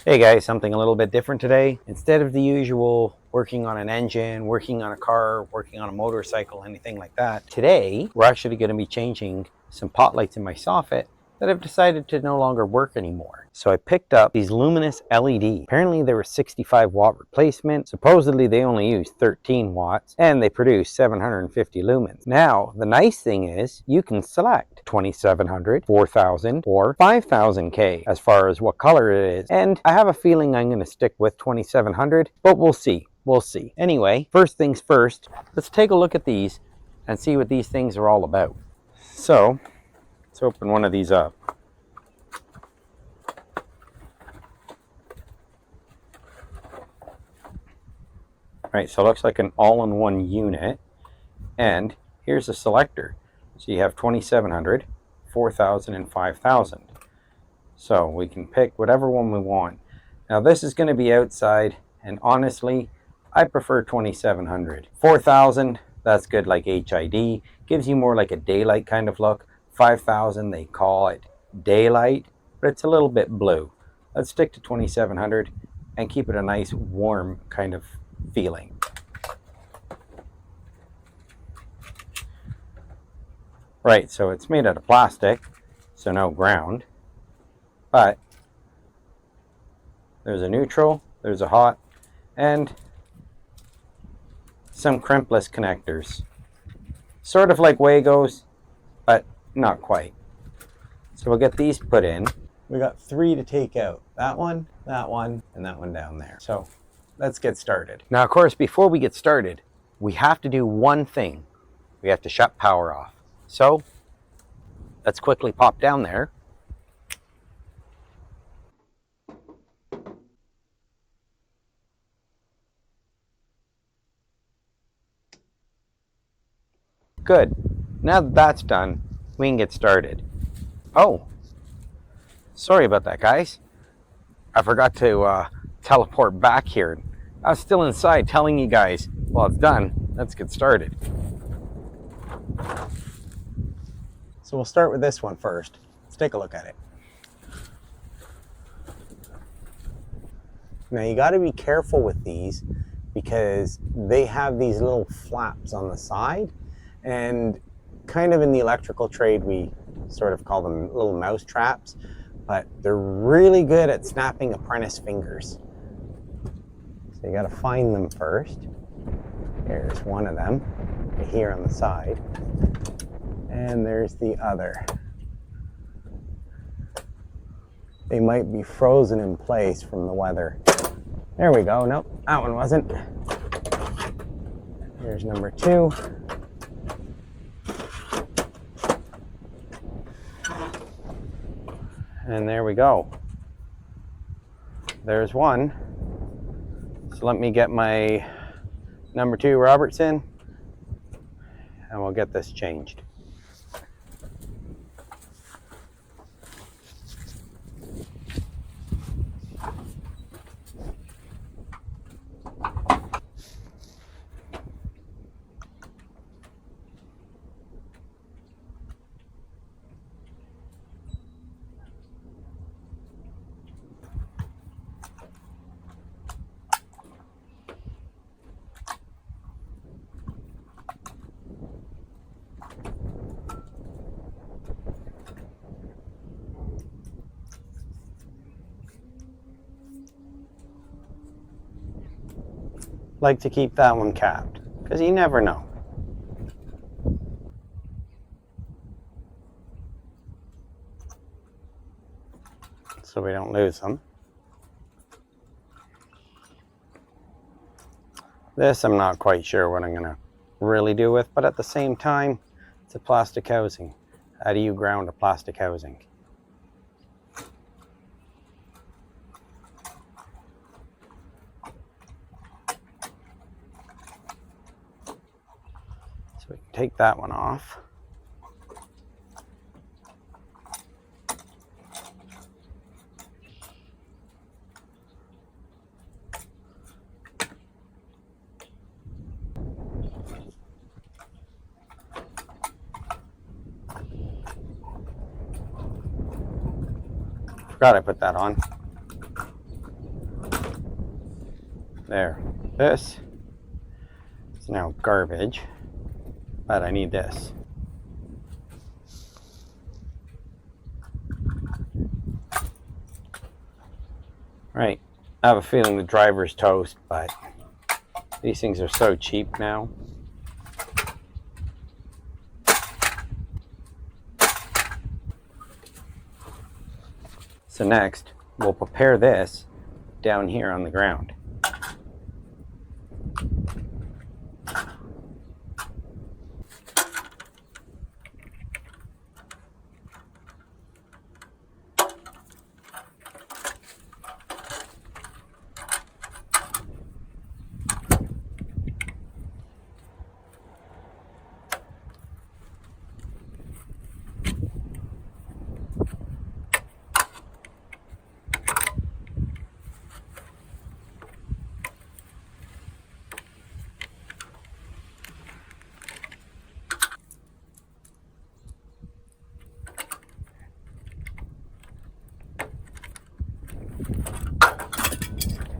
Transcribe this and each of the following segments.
Hey guys, something a little bit different today. Instead of the usual working on an engine, working on a car, working on a motorcycle, anything like that, today we're actually going to be changing some pot lights in my soffit that I've decided to no longer work anymore. So I picked up these luminous LED. Apparently they were 65 watt replacement. Supposedly they only use 13 watts and they produce 750 lumens. Now, the nice thing is you can select 2700, 4000, or 5000K as far as what color it is. And I have a feeling I'm going to stick with 2700, but we'll see. We'll see. Anyway, first things first, let's take a look at these and see what these things are all about. So, let's open one of these up. Right, so it looks like an all-in-one unit. And here's a selector. So you have 2700, 4000, and 5000. So we can pick whatever one we want. Now this is going to be outside, and honestly, I prefer 2700. 4000, that's good like HID. Gives you more like a daylight kind of look. 5000, they call it daylight, but it's a little bit blue. Let's stick to 2700 and keep it a nice warm kind of feeling. Right, so it's made out of plastic, so no ground, but there's a neutral, there's a hot, and some crimpless connectors. Sort of like Wagos, but not quite. So we'll get these put in. We got 3 to take out. That one, and that one down there. So let's get started. Now, of course, before we get started, we have to do one thing. We have to shut power off. So let's quickly pop down there. Good. Now that that's done, we can get started. Oh, sorry about that, guys. I forgot to teleport back here. I was still inside telling you guys, well, it's done. Let's get started. So we'll start with this one first. Let's take a look at it. Now you got to be careful with these because they have these little flaps on the side, and kind of in the electrical trade we sort of call them little mouse traps, but they're really good at snapping apprentice fingers. So you got to find them first. Here's one of them right here on the side. And there's the other. They might be frozen in place from the weather. There we go. Nope, that one wasn't. Here's number 2. And there we go. There's one. So let me get my number 2 Robertson and we'll get this changed. Like to keep that one capped because you never know. So we don't lose them. This I'm not quite sure what I'm going to really do with, but at the same time, it's a plastic housing. How do you ground a plastic housing? So we can take that one off. Forgot I put that on. There. This is now garbage, but I need this. Right. I have a feeling the driver's toast, but these things are so cheap now. So next, we'll prepare this down here on the ground.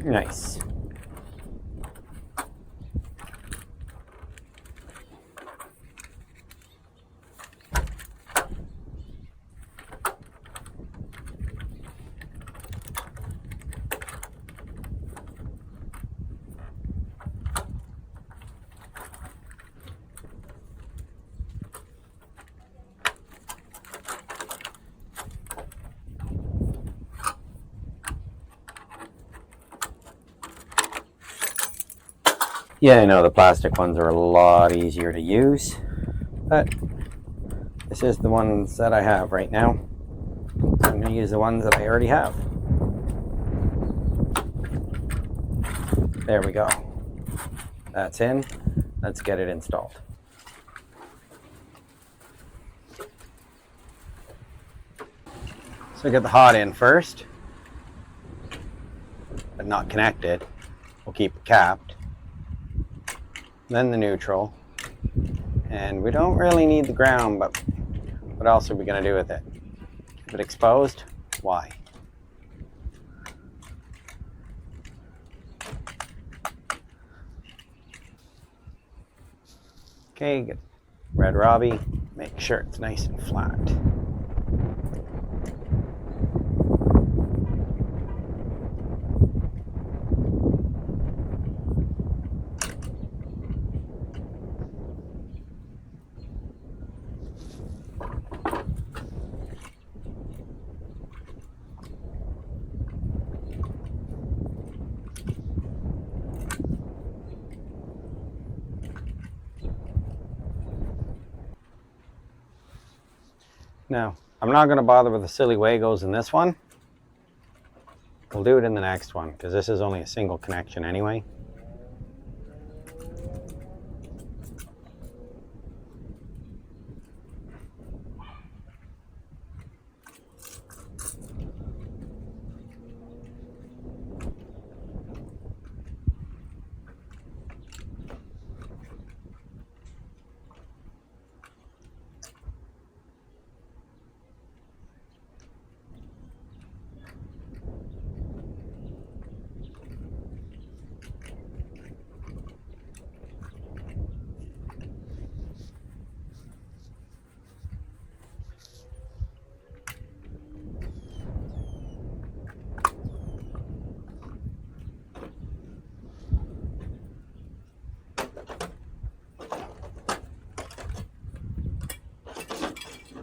Nice. Yeah, I know the plastic ones are a lot easier to use, but this is the ones that I have right now. I'm going to use the ones that I already have. There we go. That's in. Let's get it installed. So get the hot in first, but not connected. We'll keep it capped. Then the neutral. And we don't really need the ground, but what else are we going to do with it? Keep it exposed? Why? Okay, get red Robbie. Make sure it's nice and flat. Now, I'm not going to bother with the silly Wagos in this one. We'll do it in the next one, because this is only a single connection anyway.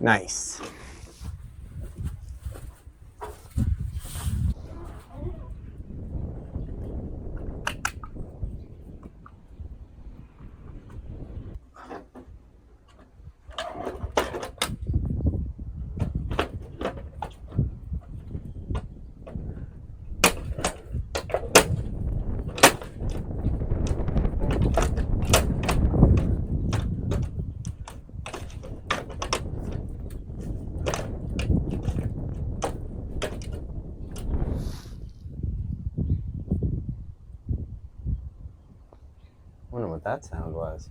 Nice. I wonder what that sound was.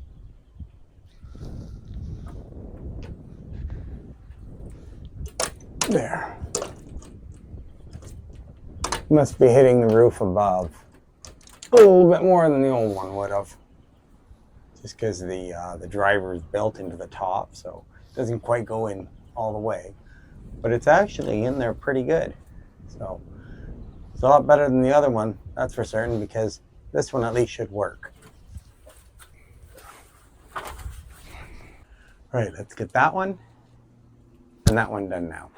There. Must be hitting the roof above. A little bit more than the old one would have. Just because the driver is built into the top, so it doesn't quite go in all the way. But it's actually in there pretty good. So it's a lot better than the other one, that's for certain, because this one at least should work. Right, let's get that one and that one done now.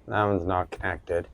That one's not connected.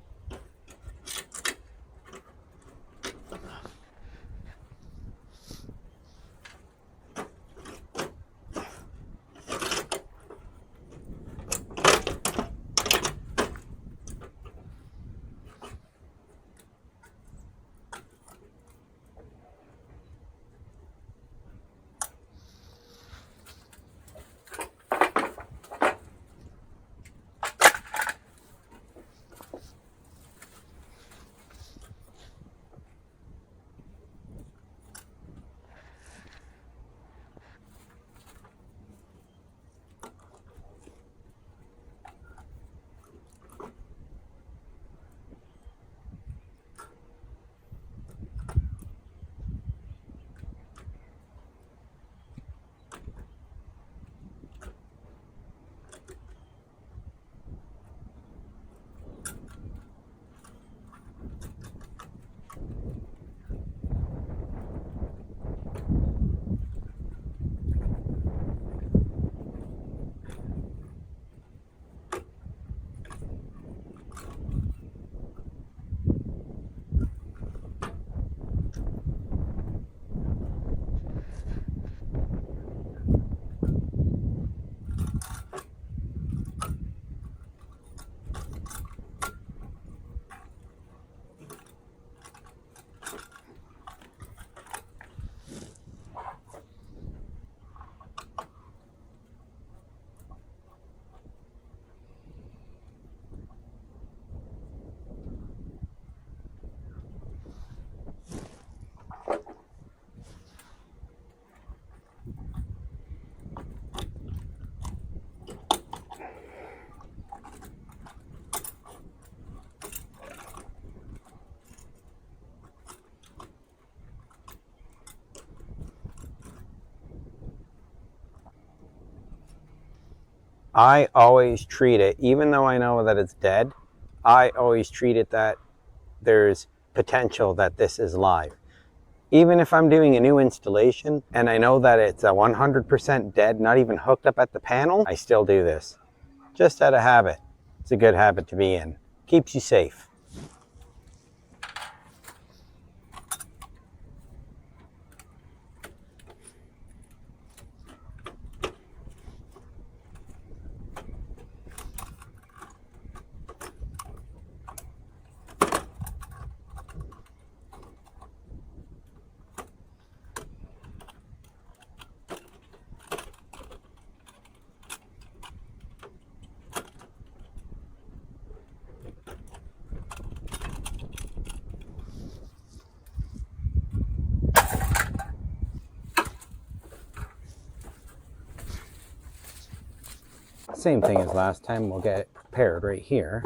I always treat it, even though I know that it's dead, I always treat it that there's potential that this is live. Even if I'm doing a new installation and I know that it's a 100% dead, not even hooked up at the panel, I still do this. Just out of habit. It's a good habit to be in. Keeps you safe. Same thing as last time, we'll get it prepared right here.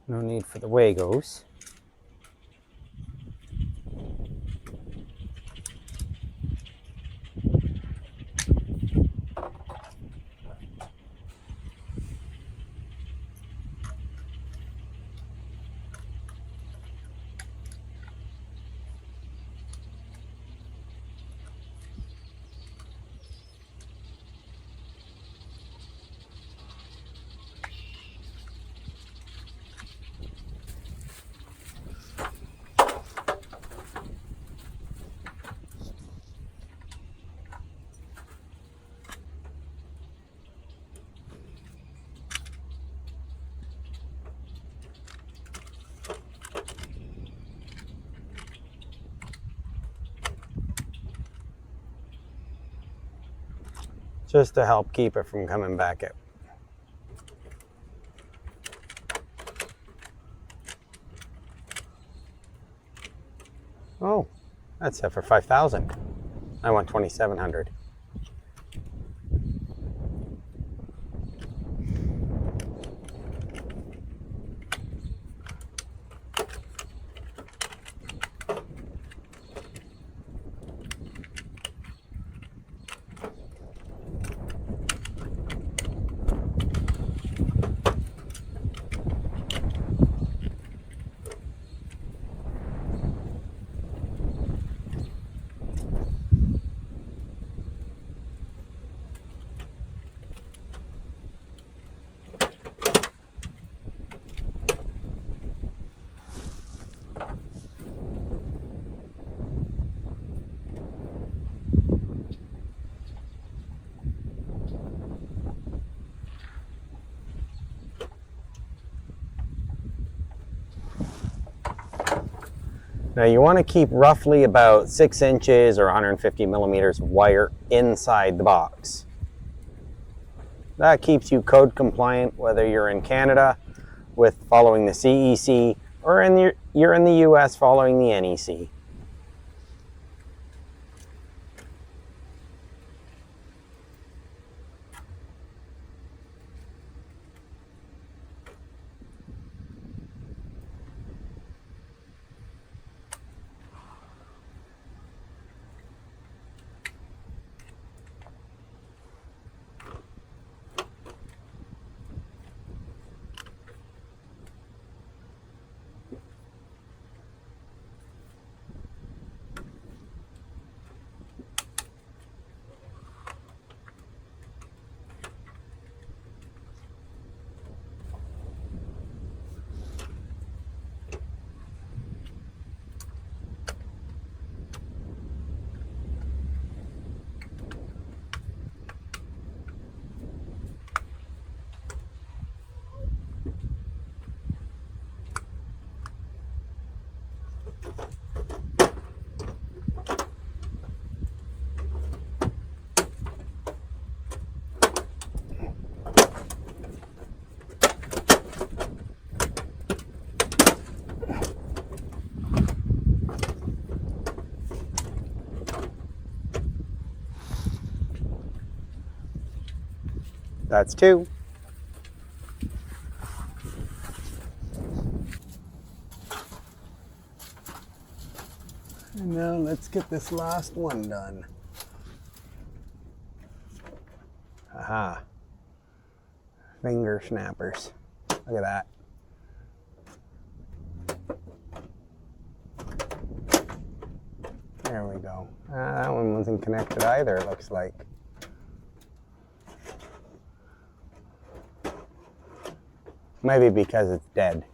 No need for the Wagos. just to help keep it from coming back out. Oh, that's set for 5,000. I want 2,700. Now you want to keep roughly about 6 inches or 150 millimeters of wire inside the box. That keeps you code compliant whether you're in Canada with following the CEC or you're in the US following the NEC. That's 2. And now let's get this last one done. Aha. Finger snappers. Look at that. There we go. That one wasn't connected either, it looks like. Maybe because it's dead.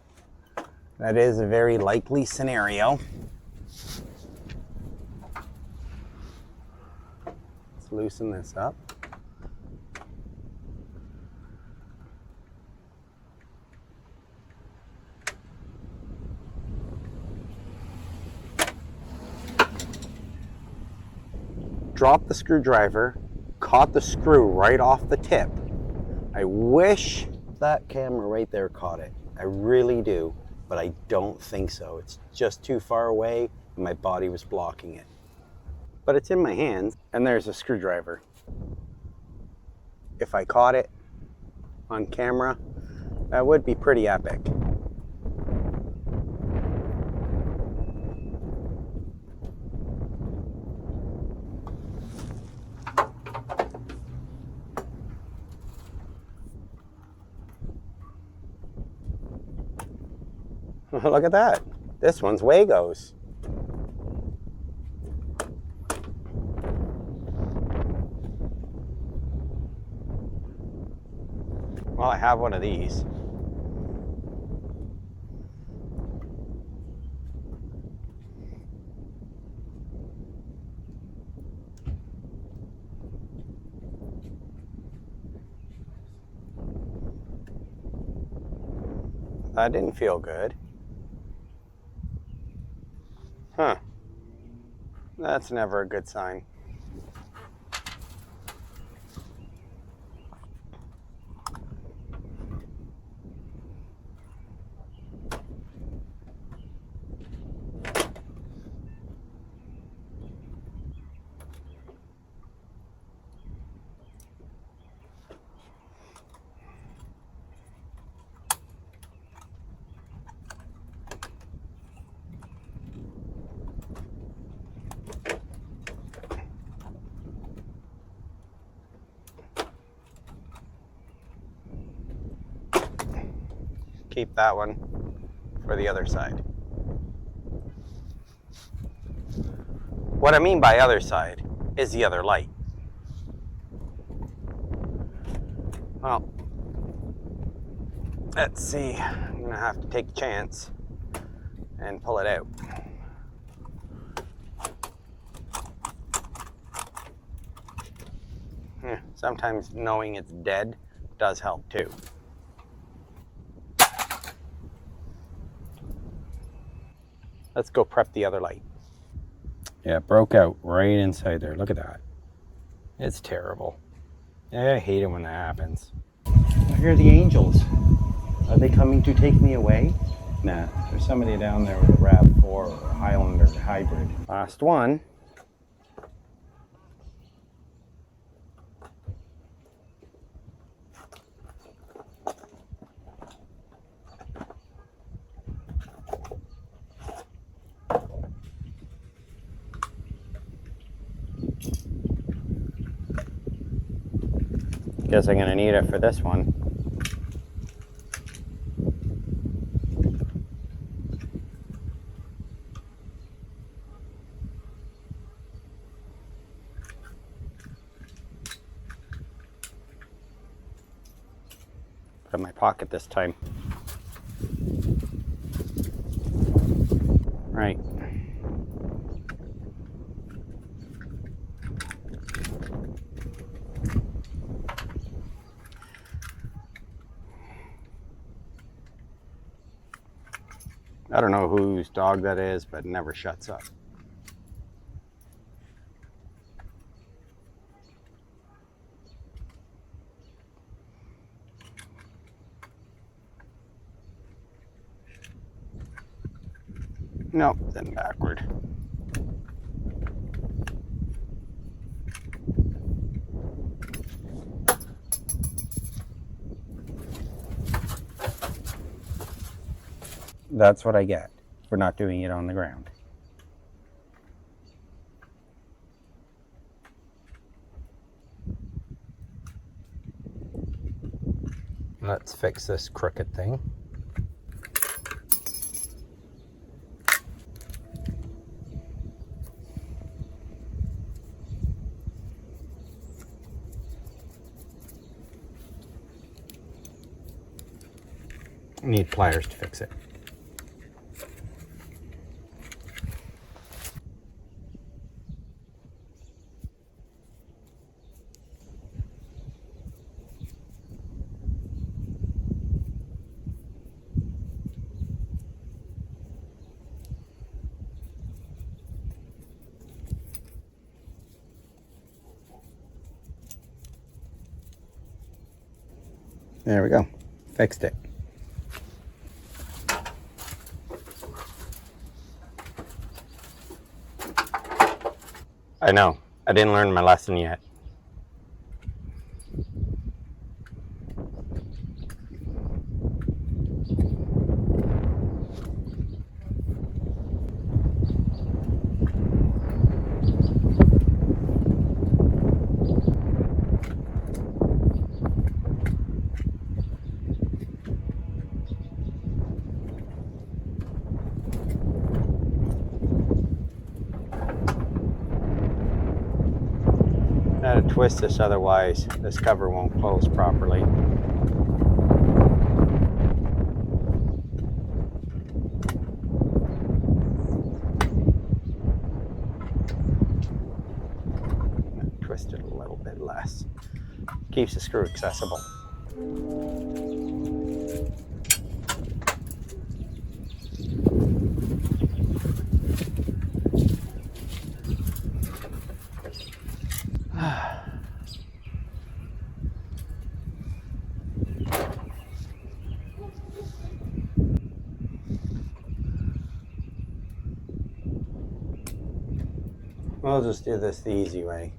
That is a very likely scenario. Let's loosen this up. Dropped the screwdriver, caught the screw right off the tip. I wish that camera right there caught it. I really do, but I don't think so. It's just too far away and my body was blocking it. But it's in my hands and there's a screwdriver. If I caught it on camera, that would be pretty epic. Look at that. This one's Wagos. Well, I have one of these. That didn't feel good. Huh. That's never a good sign. keep that one for the other side. What I mean by other side is the other light. Well, let's see. I'm gonna have to take a chance and pull it out. Sometimes knowing it's dead does help too. Let's go prep the other light. Yeah, it broke out right inside there. Look at that. It's terrible. I hate it when that happens. I hear the angels. Are they coming to take me away? Nah, there's somebody down there with a RAV4 or a Highlander hybrid. Last one. Guess I'm gonna need it for this one. Put it in my pocket this time. Right. I don't know whose dog that is, but it never shuts up. Nope, then backward. That's what I get for not doing it on the ground. Let's fix this crooked thing. Need pliers to fix it. There we go. Fixed it. I know. I didn't learn my lesson yet. I gotta twist this, otherwise this cover won't close properly. Twist it a little bit less. Keeps the screw accessible. We'll just do this the easy way.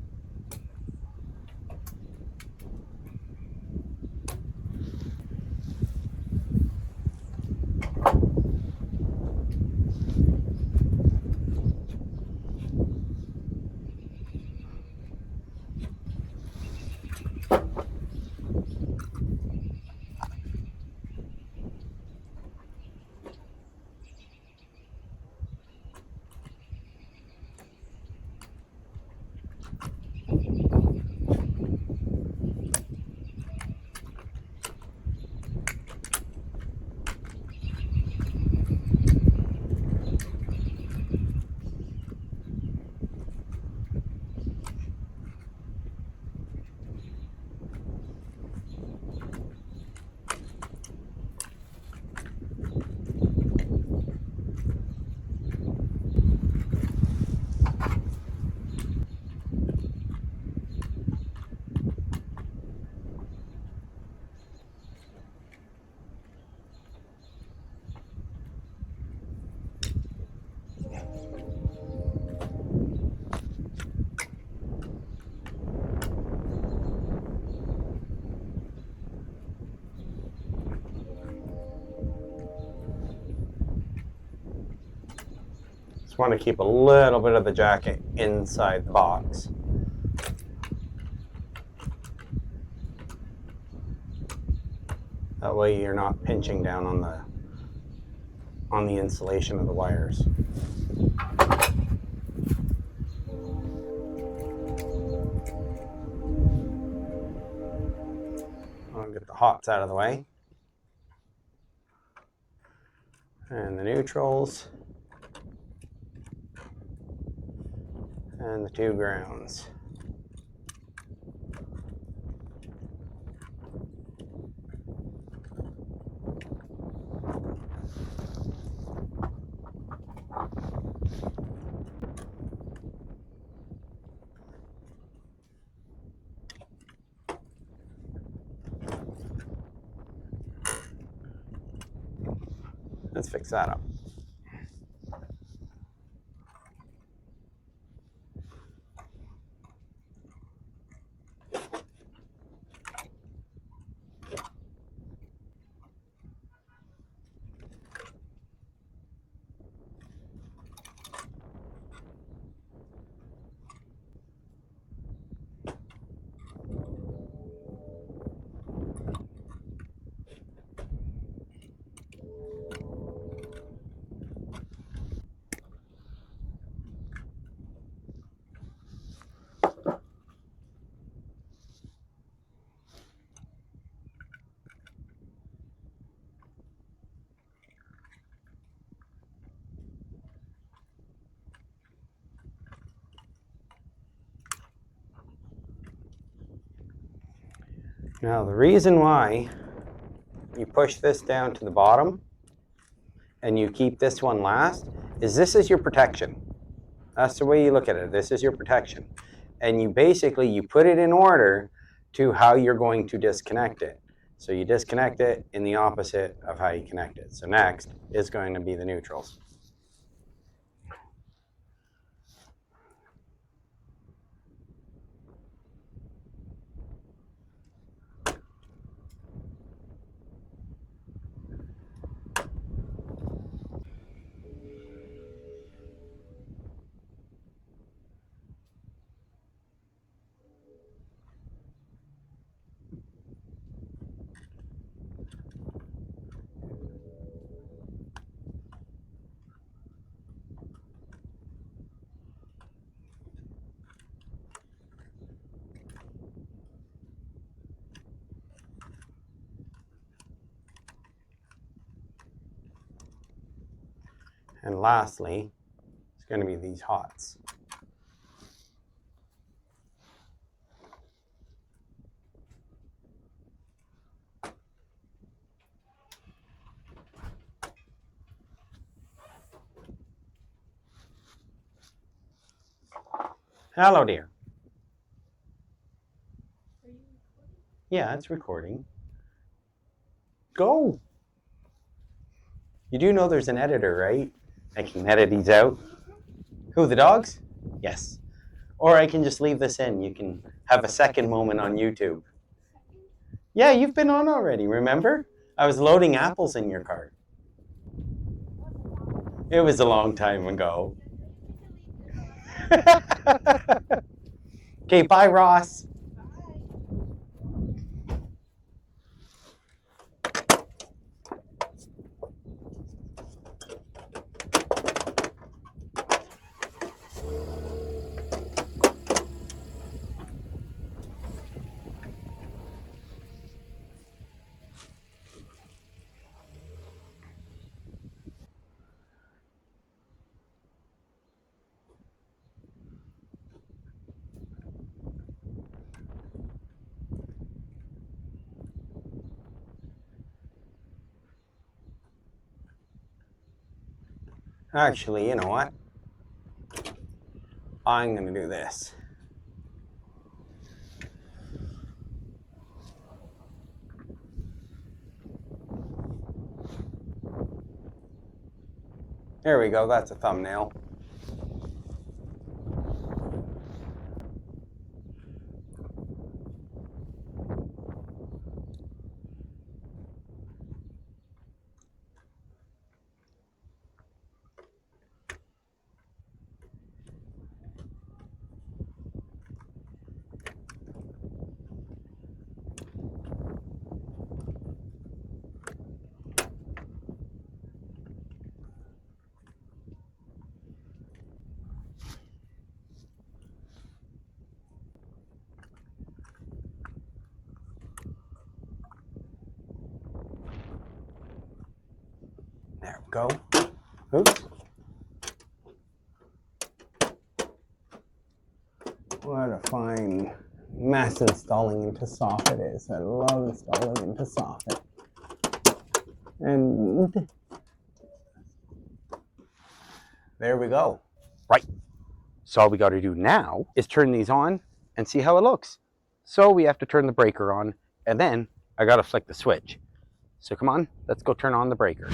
Just want to keep a little bit of the jacket inside the box. That way you're not pinching down on the insulation of the wires. I'll get the hots out of the way. And the neutrals. And the 2 grounds. Let's fix that up. Now the reason why you push this down to the bottom and you keep this one last is this is your protection. That's the way you look at it. This is your protection. And you basically, you put it in order to how you're going to disconnect it. So you disconnect it in the opposite of how you connect it. So next is going to be the neutrals. And lastly, it's going to be these hots. Hello, dear. Yeah, it's recording. Go. You do know there's an editor, right? I can edit these out. Who, the dogs? Yes. Or I can just leave this in. You can have a second moment on YouTube. Yeah, you've been on already, remember? I was loading apples in your cart. It was a long time ago. Okay, bye, Ross. Actually, you know what? I'm going to do this. There we go, that's a thumbnail. go. Oops. What a fine mess installing into Soffit is. I love installing into Soffit. And there we go. Right. So all we got to do now is turn these on and see how it looks. So we have to turn the breaker on, and then I got to flick the switch. So come on, let's go turn on the breaker.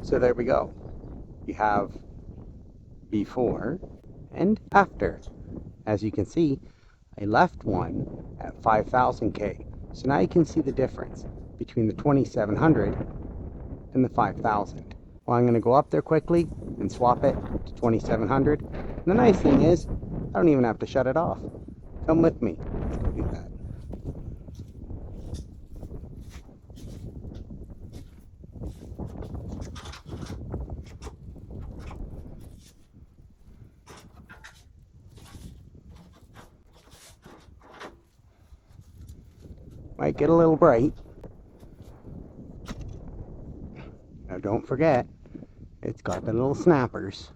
So there we go. You have before and after. As you can see, I left one at 5,000K. So now you can see the difference between the 2,700 and the 5,000. Well, I'm going to go up there quickly and swap it to 2,700. And the nice thing is, I don't even have to shut it off. Come with me. Let's go do that. Might get a little bright. Now don't forget, it's got the little snappers.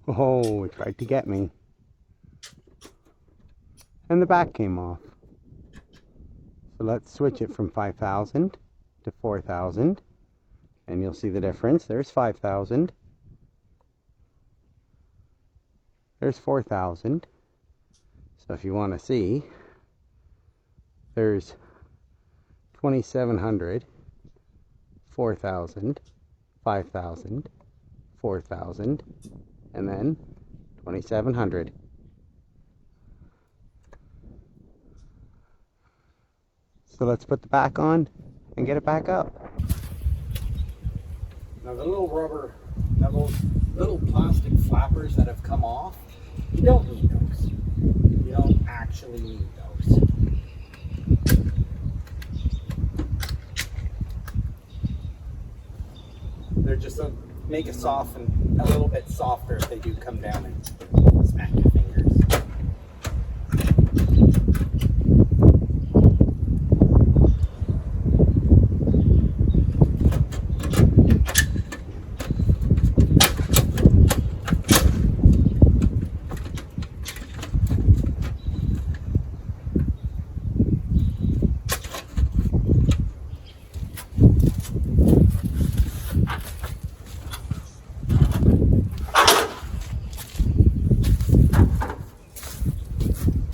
Oh, it tried to get me. And the back came off. So let's switch it from 5,000 to 4,000. And you'll see the difference. There's 5,000. There's 4,000. So if you want to see, there's 2,700, 4,000, 5,000, 4,000, and then 2,700. So let's put the back on and get it back up. Now the little rubber, those little plastic flappers that have come off, you don't need those. You don't actually need those. They're just to make it soft and a little bit softer if they do come down and smack your fingers.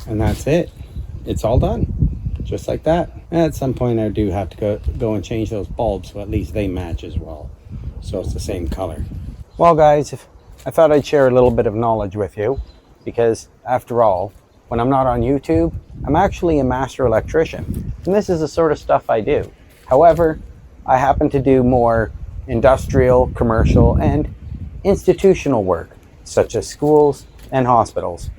And that's it. It's all done. Just like that. And at some point I do have to go and change those bulbs so at least they match as well. So it's the same color. Well guys, I thought I'd share a little bit of knowledge with you because after all, when I'm not on YouTube, I'm actually a master electrician. And this is the sort of stuff I do. However, I happen to do more industrial, commercial, and institutional work, such as schools and hospitals.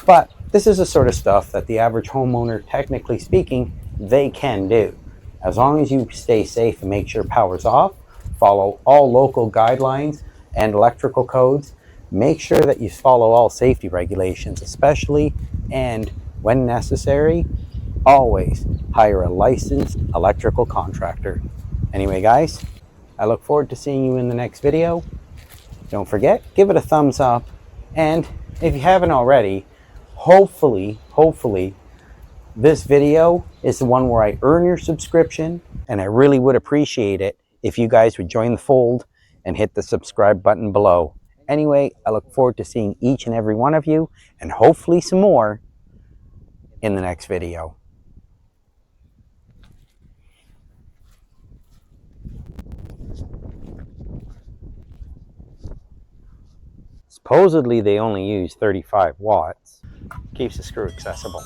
But this is the sort of stuff that the average homeowner, technically speaking, they can do. As long as you stay safe and make sure power's off, follow all local guidelines and electrical codes, make sure that you follow all safety regulations, especially, and when necessary, always hire a licensed electrical contractor. Anyway, guys, I look forward to seeing you in the next video. Don't forget, give it a thumbs up. And if you haven't already, hopefully, this video is the one where I earn your subscription, and I really would appreciate it if you guys would join the fold and hit the subscribe button below. Anyway, I look forward to seeing each and every one of you, and hopefully some more in the next video. Supposedly they only use 35 watts. Keeps the screw accessible.